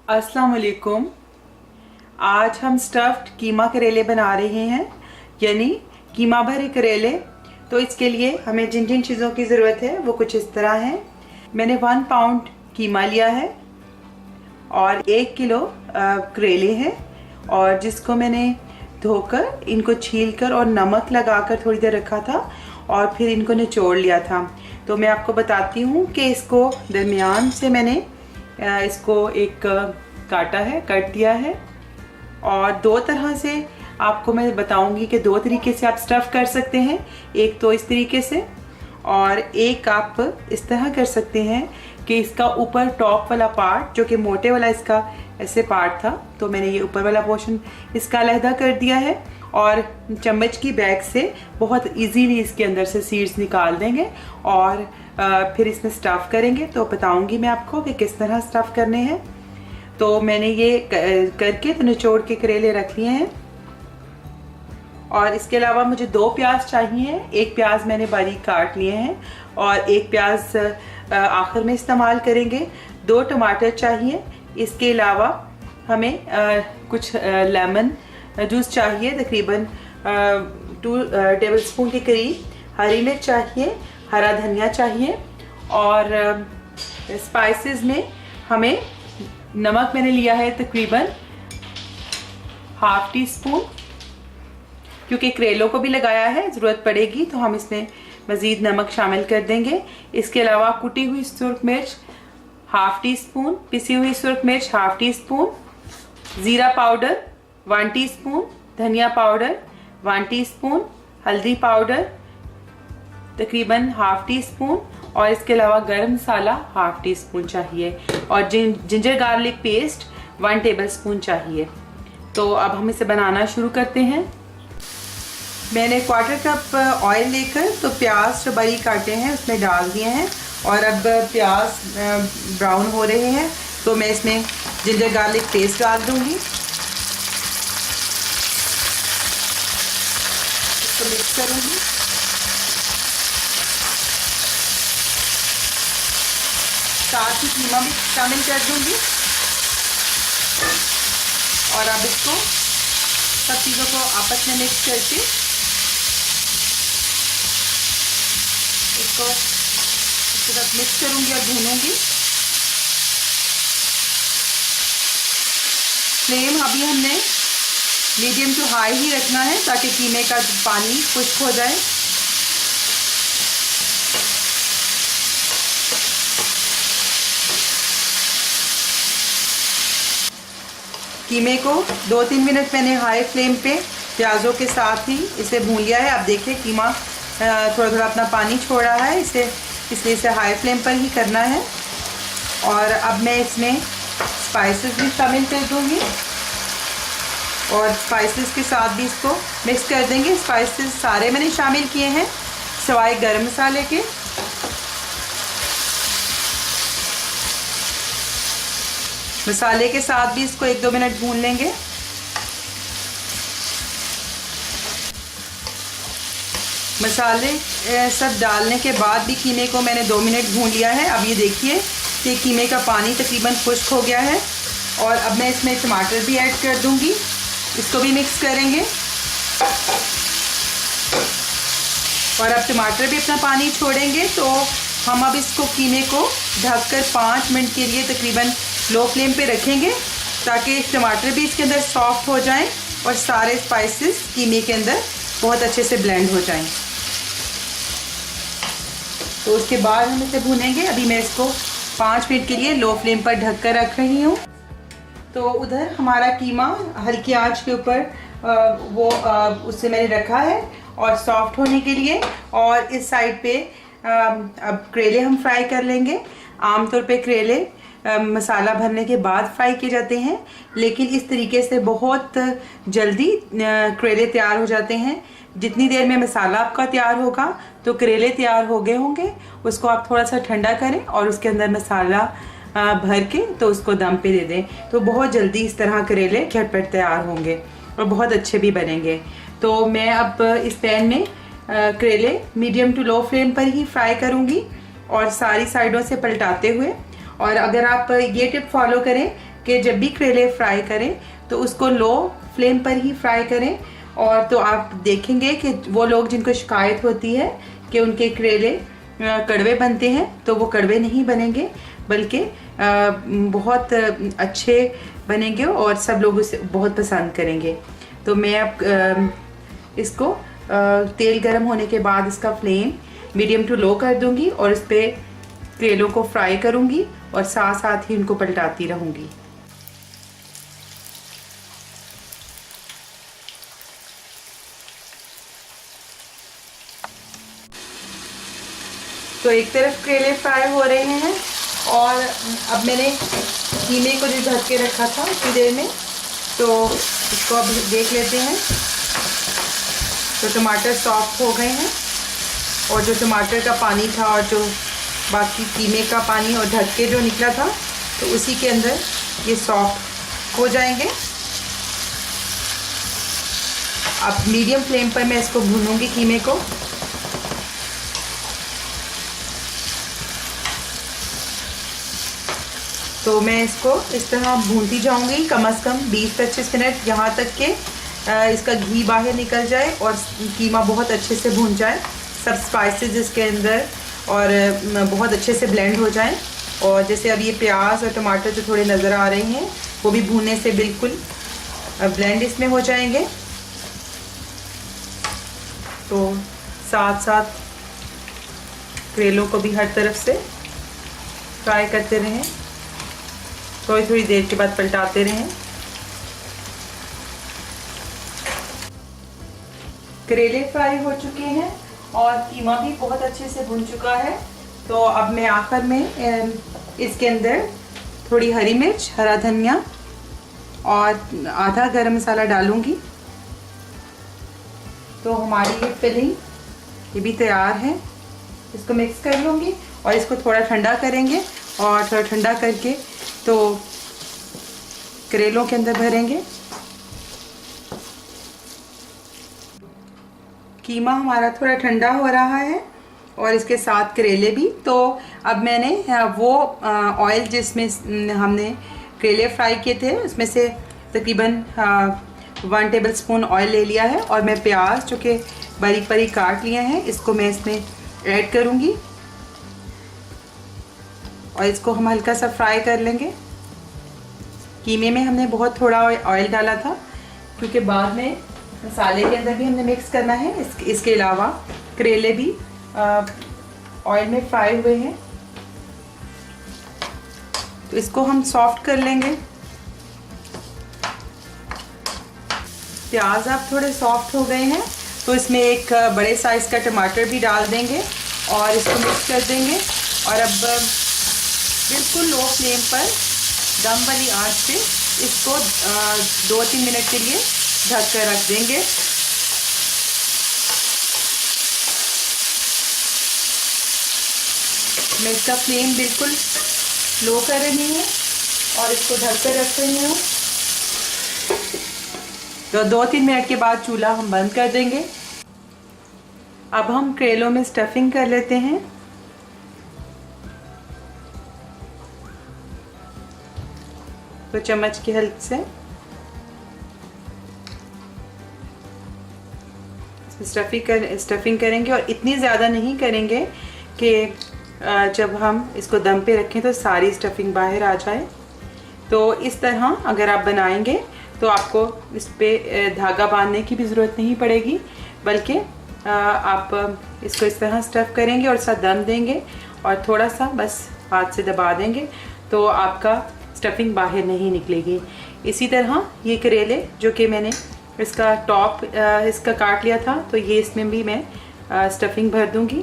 अस्सलाम वालेकुम। आज हम स्टफ्ड कीमा करेले बना रहे हैं, यानी कीमा भरे करेले। तो इसके लिए हमें जिन जिन चीज़ों की ज़रूरत है वो कुछ इस तरह है। मैंने 1 पाउंड कीमा लिया है और 1 किलो करेले हैं, और जिसको मैंने धोकर इनको छीलकर और नमक लगाकर थोड़ी देर रखा था और फिर इनको निचोड़ लिया था। तो मैं आपको बताती हूँ कि इसको दरमियान से मैंने इसको एक काटा है, कट दिया है। और दो तरह से आपको मैं बताऊंगी कि 2 तरीके से आप स्टफ़ कर सकते हैं। एक तो इस तरीके से और एक आप इस तरह कर सकते हैं कि इसका ऊपर टॉप वाला पार्ट, जो कि मोटे वाला इसका ऐसे पार्ट था, तो मैंने ये ऊपर वाला पोर्शन इसका अलहदा कर दिया है और चम्मच की बैग से बहुत इजीली इसके अंदर से सीड्स निकाल देंगे और फिर इसमें स्टफ़ करेंगे। तो बताऊंगी मैं आपको कि किस तरह स्टफ़ करने हैं। तो मैंने ये करके तो निचोड़ के करेले रख लिए हैं। और इसके अलावा मुझे 2 प्याज चाहिए। 1 प्याज मैंने बारीक काट लिए हैं और 1 प्याज आखिर में इस्तेमाल करेंगे। 2 टमाटर चाहिए। इसके अलावा हमें कुछ लेमन जूस चाहिए, तकरीबन 2 टेबल स्पून के करीब। हरी मिर्च चाहिए, हरा धनिया चाहिए। और स्पाइसेस में हमें नमक मैंने लिया है तकरीबन ½ टी स्पून, क्योंकि करेलों को भी लगाया है, ज़रूरत पड़ेगी तो हम इसमें मज़ीद नमक शामिल कर देंगे। इसके अलावा कुटी हुई सुरख मिर्च ½ टी स्पून, पिसी हुई सुरख मिर्च ½ टी स्पून, ज़ीरा पाउडर 1 टीस्पून, धनिया पाउडर 1 टीस्पून, हल्दी पाउडर तकरीबन ½ टी स्पून, और इसके अलावा गरम मसाला ½ टी स्पून चाहिए, और ginger garlic paste 1 table spoon चाहिए। तो अब हम इसे बनाना शुरू करते हैं। मैंने 1/4 कप ऑयल लेकर तो प्याज जो बारीक काटे हैं उसमें डाल दिए हैं, और अब प्याज ब्राउन हो रहे हैं तो मैं इसमें जिंजर गार्लिक पेस्ट डाल दूंगी। इसको मिक्स करूंगी। साथ ही कीमा भी शामिल कर दूंगी, और अब इसको सब चीज़ों को आपस में मिक्स करके इसको इसके साथ मिक्स करूंगी और भूनूंगी। फ्लेम अभी हमने मीडियम टू हाई ही रखना है ताकि कीमे का पानी खुश्क हो जाए। कीमे को 2-3 मिनट मैंने हाई फ्लेम पे प्याज़ों के साथ ही इसे भून लिया है। अब देखिए कीमा थोड़ा थोड़ा अपना पानी छोड़ रहा है, इसलिए इसे हाई फ्लेम पर ही करना है। और अब मैं इसमें स्पाइसेस भी शामिल कर दूंगी और स्पाइसेस के साथ भी इसको मिक्स कर देंगे। स्पाइसेस सारे मैंने शामिल किए हैं सिवाय गरम मसाले के। मसाले के साथ भी इसको 1-2 मिनट भून लेंगे। मसाले सब डालने के बाद भी कीमे को मैंने 2 मिनट भून लिया है। अब ये देखिए कि कीमे का पानी तकरीबन खुश्क हो गया है, और अब मैं इसमें टमाटर भी ऐड कर दूंगी। इसको भी मिक्स करेंगे, और अब टमाटर भी अपना पानी छोड़ेंगे। तो हम अब इसको कीमे को ढककर 5 मिनट के लिए तकरीबन लो फ्लेम पे रखेंगे, ताकि टमाटर भी इसके अंदर सॉफ्ट हो जाएं और सारे स्पाइसेस कीमे के अंदर बहुत अच्छे से ब्लेंड हो जाएं। तो उसके बाद हम इसे भूनेंगे। अभी मैं इसको 5 मिनट के लिए लो फ्लेम पर ढक कर रख रही हूँ। तो उधर हमारा कीमा हल्की आंच के ऊपर उससे मैंने रखा है और सॉफ्ट होने के लिए। और इस साइड पे अब करेले हम फ्राई कर लेंगे। आमतौर पे करेले मसाला भरने के बाद फ्राई किए जाते हैं, लेकिन इस तरीके से बहुत जल्दी करेले तैयार हो जाते हैं। जितनी देर में मसाला आपका तैयार होगा तो करेले तैयार हो गए होंगे। उसको आप थोड़ा सा ठंडा करें और उसके अंदर मसाला भर के तो उसको दम पे दे दें, तो बहुत जल्दी इस तरह करेले झटपट तैयार होंगे और बहुत अच्छे भी बनेंगे। तो मैं अब इस पैन में करेले मीडियम टू लो फ्लेम पर ही फ्राई करूँगी और सारी साइडों से पलटाते हुए। और अगर आप ये टिप फॉलो करें कि जब भी करेले फ्राई करें तो उसको लो फ्लेम पर ही फ्राई करें। और तो आप देखेंगे कि वो लोग जिनको शिकायत होती है कि उनके करेले कड़वे बनते हैं, तो वो कड़वे नहीं बनेंगे, बल्कि बहुत अच्छे बनेंगे और सब लोग उसे बहुत पसंद करेंगे। तो मैं अब इसको तेल गर्म होने के बाद इसका फ्लेम मीडियम टू लो कर दूंगी और इस पर करेलों को फ्राई करूंगी और साथ साथ ही उनको पलटाती रहूंगी। तो एक तरफ करेले फ्राई हो रहे हैं और अब मैंने कीमे को जो ढक के रखा था उतनी देर में, तो इसको अब देख लेते हैं। तो टमाटर सॉफ्ट हो गए हैं और जो टमाटर का पानी था और जो बाकी कीमे का पानी और ढक के जो निकला था, तो उसी के अंदर ये सॉफ्ट हो जाएंगे। अब मीडियम फ्लेम पर मैं इसको भूनूंगी कीमे को। तो मैं इसको इस तरह भूनती जाऊंगी कम से कम 20-25 मिनट, यहाँ तक कि इसका घी बाहर निकल जाए और कीमा बहुत अच्छे से भून जाए, सब स्पाइसेस इसके अंदर और बहुत अच्छे से ब्लेंड हो जाए। और जैसे अब ये प्याज और टमाटर जो थोड़े नज़र आ रहे हैं वो भी भूनने से बिल्कुल ब्लेंड इसमें हो जाएंगे। तो साथ साथ करेलों को भी हर तरफ से फ्राई करते रहें, थोड़ी थोड़ी देर के बाद पलटाते रहें। करेले फ्राई हो चुके हैं और कीमा भी बहुत अच्छे से भुन चुका है। तो अब मैं आखिर में इसके अंदर थोड़ी हरी मिर्च, हरा धनिया और आधा गरम मसाला डालूंगी। तो हमारी ये फिलिंग ये भी तैयार है। इसको मिक्स कर लूँगी और इसको थोड़ा ठंडा करेंगे और थोड़ा ठंडा करके तो करेलों के अंदर भरेंगे। कीमा हमारा थोड़ा ठंडा हो रहा है और इसके साथ करेले भी। तो अब मैंने वो ऑयल जिसमें हमने करेले फ्राई किए थे उसमें से तकरीबन 1 टेबलस्पून ऑयल ले लिया है और मैं प्याज जो कि बारीक बारीक काट लिए हैं इसको मैं इसमें ऐड करूँगी और इसको हम हल्का सा फ्राई कर लेंगे। कीमे में हमने बहुत थोड़ा ऑयल डाला था क्योंकि बाद में मसाले के अंदर भी हमने मिक्स करना है। इसके अलावा करेले भी ऑयल में फ्राई हुए हैं, तो इसको हम सॉफ्ट कर लेंगे। प्याज अब थोड़े सॉफ्ट हो गए हैं तो इसमें एक बड़े साइज़ का टमाटर भी डाल देंगे और इसको मिक्स कर देंगे और अब बिल्कुल लो फ्लेम पर दम वाली आंच पे इसको 2-3 मिनट के लिए ढक कर रख देंगे। मैं इसका फ्लेम बिल्कुल लो कर रही हूँ और इसको ढक कर रख रही हूँ। तो 2-3 मिनट के बाद चूल्हा हम बंद कर देंगे। अब हम करेलों में स्टफिंग कर लेते हैं। तो चम्मच की हेल्प से स्टफिंग करेंगे और इतनी ज़्यादा नहीं करेंगे कि जब हम इसको दम पे रखें तो सारी स्टफिंग बाहर आ जाए। तो इस तरह अगर आप बनाएंगे तो आपको इस पर धागा बांधने की भी ज़रूरत नहीं पड़ेगी, बल्कि आप इसको इस तरह स्टफ़ करेंगे और साथ दम देंगे और थोड़ा सा बस हाथ से दबा देंगे तो आपका स्टफिंग बाहर नहीं निकलेगी। इसी तरह ये करेले जो कि मैंने इसका टॉप इसका काट लिया था, तो ये इसमें भी मैं स्टफिंग भर दूंगी।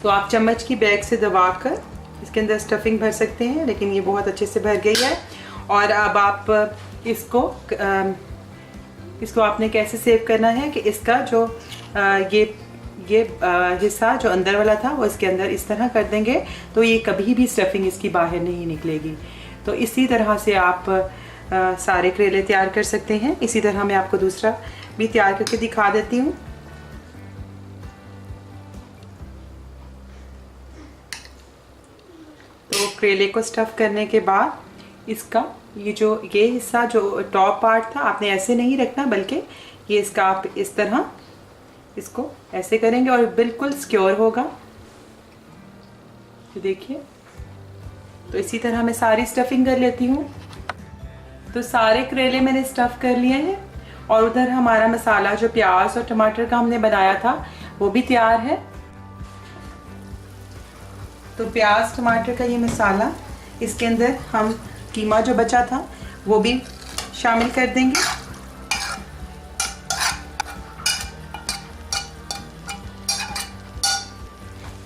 तो आप चम्मच की बैग से दबाकर इसके अंदर स्टफिंग भर सकते हैं, लेकिन ये बहुत अच्छे से भर गई है। और अब आप इसको आपने कैसे सेव करना है कि इसका जो ये हिस्सा जो अंदर वाला था वो इसके अंदर इस तरह कर देंगे तो ये कभी भी स्टफिंग इसकी बाहर नहीं निकलेगी। तो इसी तरह से आप सारे करेले तैयार कर सकते हैं। इसी तरह मैं आपको दूसरा भी तैयार करके दिखा देती हूँ। करेले को स्टफ़ करने के बाद इसका ये हिस्सा जो टॉप पार्ट था आपने ऐसे नहीं रखना, बल्कि ये इसका आप इस तरह इसको ऐसे करेंगे और बिल्कुल सिक्योर होगा। ये देखिए, तो इसी तरह मैं सारी स्टफिंग कर लेती हूँ। तो सारे करेले मैंने स्टफ़ कर लिए हैं और उधर हमारा मसाला जो प्याज और टमाटर का हमने बनाया था वो भी तैयार है। तो प्याज टमाटर का ये मसाला, इसके अंदर हम कीमा जो बचा था वो भी शामिल कर देंगे।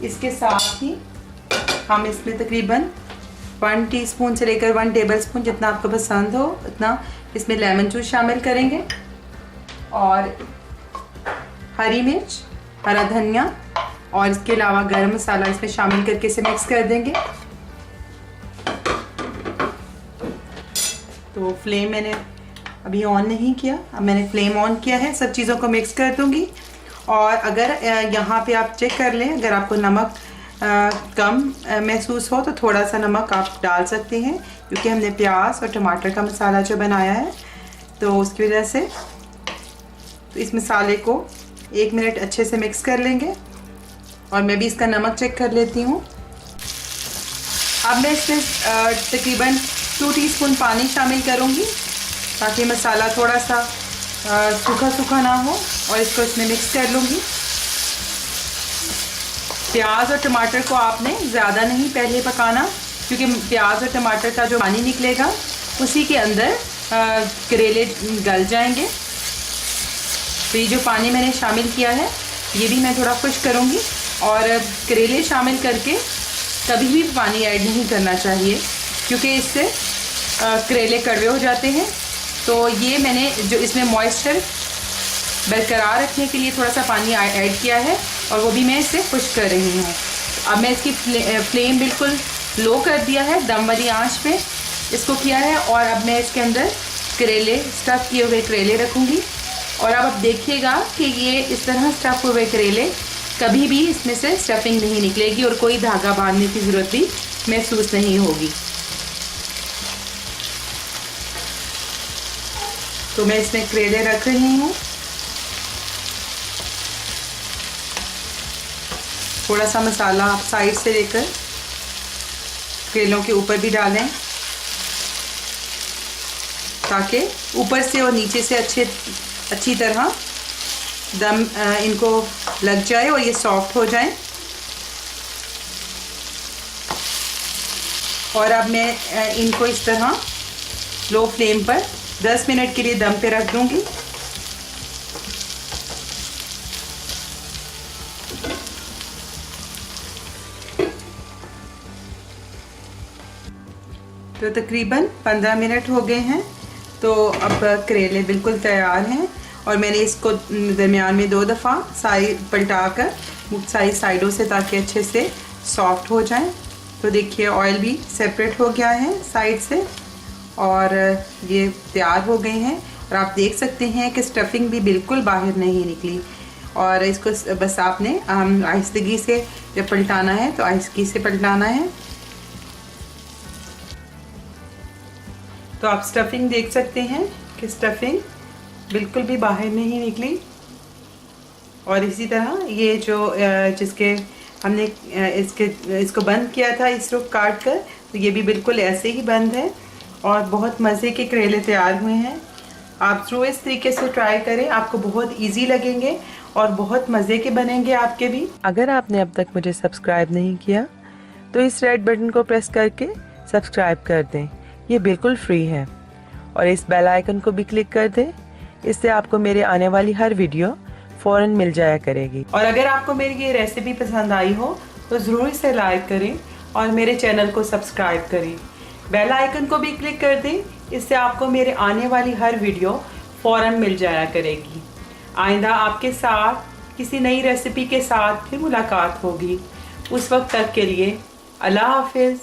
इसके साथ ही हम इसमें तकरीबन 1 टीस्पून से लेकर 1 टेबलस्पून जितना आपको पसंद हो उतना इसमें लेमन जूस शामिल करेंगे और हरी मिर्च, हरा धनिया और इसके अलावा गरम मसाला इसमें शामिल करके इसे मिक्स कर देंगे। तो फ्लेम मैंने अभी ऑन नहीं किया, अब मैंने फ्लेम ऑन किया है। सब चीज़ों को मिक्स कर दूंगी और अगर यहाँ पे आप चेक कर लें, अगर आपको नमक कम महसूस हो तो थोड़ा सा नमक आप डाल सकते हैं, क्योंकि हमने प्याज और टमाटर का मसाला जो बनाया है तो उसकी वजह से। तो इस मसाले को 1 मिनट अच्छे से मिक्स कर लेंगे और मैं भी इसका नमक चेक कर लेती हूँ। अब मैं इसमें तकरीबन 2 टीस्पून पानी शामिल करूँगी ताकि मसाला थोड़ा सा सूखा सूखा ना हो और इसको इसमें मिक्स कर लूँगी। प्याज और टमाटर को आपने ज़्यादा नहीं पहले पकाना, क्योंकि प्याज और टमाटर का जो पानी निकलेगा उसी के अंदर करेले गल जाएंगे। तो ये जो पानी मैंने शामिल किया है ये भी मैं थोड़ा खुश करूँगी और करेले शामिल करके कभी भी पानी ऐड नहीं करना चाहिए, क्योंकि इससे करेले कड़वे हो जाते हैं। तो ये मैंने जो इसमें मॉइस्चर बरकरार रखने के लिए थोड़ा सा पानी ऐड किया है और वो भी मैं इससे खुश कर रही हूँ। अब मैं इसकी फ्लेम बिल्कुल लो कर दिया है, दम वाली आंच पे इसको किया है और अब मैं इसके अंदर करेले, स्टफ़ किए हुए करेले रखूँगी। और अब आप देखिएगा कि ये इस तरह स्टफ़ हुए करेले कभी भी इसमें से स्टफिंग नहीं निकलेगी और कोई धागा बांधने की ज़रूरत भी महसूस नहीं होगी। तो मैं इसमें करेले रख रही हूँ। थोड़ा सा मसाला आप साइड से लेकर करेलों के ऊपर भी डालें ताकि ऊपर से और नीचे से अच्छी तरह दम इनको लग जाए और ये सॉफ्ट हो जाए। और अब मैं इनको इस तरह लो फ्लेम पर 10 मिनट के लिए दम पे रख दूंगी। तो तकरीबन 15 मिनट हो गए हैं। तो अब करेले बिल्कुल तैयार हैं और मैंने इसको दरमियान में 2 दफ़ा सारी पलटाकर सारी साइडों से ताकि अच्छे से सॉफ्ट हो जाएं। तो देखिए ऑयल भी सेपरेट हो गया है साइड से और ये तैयार हो गए हैं। और आप देख सकते हैं कि स्टफिंग भी बिल्कुल बाहर नहीं निकली। और इसको बस आपने आहिस्तगी से जब पलटाना है तो आहिस्तगी से पलटाना है। तो आप स्टफिंग देख सकते हैं कि स्टफिंग बिल्कुल भी बाहर नहीं निकली। और इसी तरह ये जो जिसके हमने इसको बंद किया था इस रुख काट कर, तो ये भी बिल्कुल ऐसे ही बंद है और बहुत मज़े के करेले तैयार हुए हैं। आप ज़रूर इस तरीके से ट्राई करें, आपको बहुत इजी लगेंगे और बहुत मज़े के बनेंगे आपके भी। अगर आपने अब तक मुझे सब्सक्राइब नहीं किया तो इस रेड बटन को प्रेस करके सब्सक्राइब कर दें, ये बिल्कुल फ्री है। और इस बेल आइकन को भी क्लिक कर दें, इससे आपको मेरे आने वाली हर वीडियो फ़ौरन मिल जाया करेगी। और अगर आपको मेरी ये रेसिपी पसंद आई हो तो ज़रूर इसे लाइक करें और मेरे चैनल को सब्सक्राइब करें। बेल आइकन को भी क्लिक कर दें, इससे आपको मेरे आने वाली हर वीडियो फ़ौरन मिल जाया करेगी। आइंदा आपके साथ किसी नई रेसिपी के साथ फिर मुलाकात होगी। उस वक्त तक के लिए अल्लाह हाफिज़।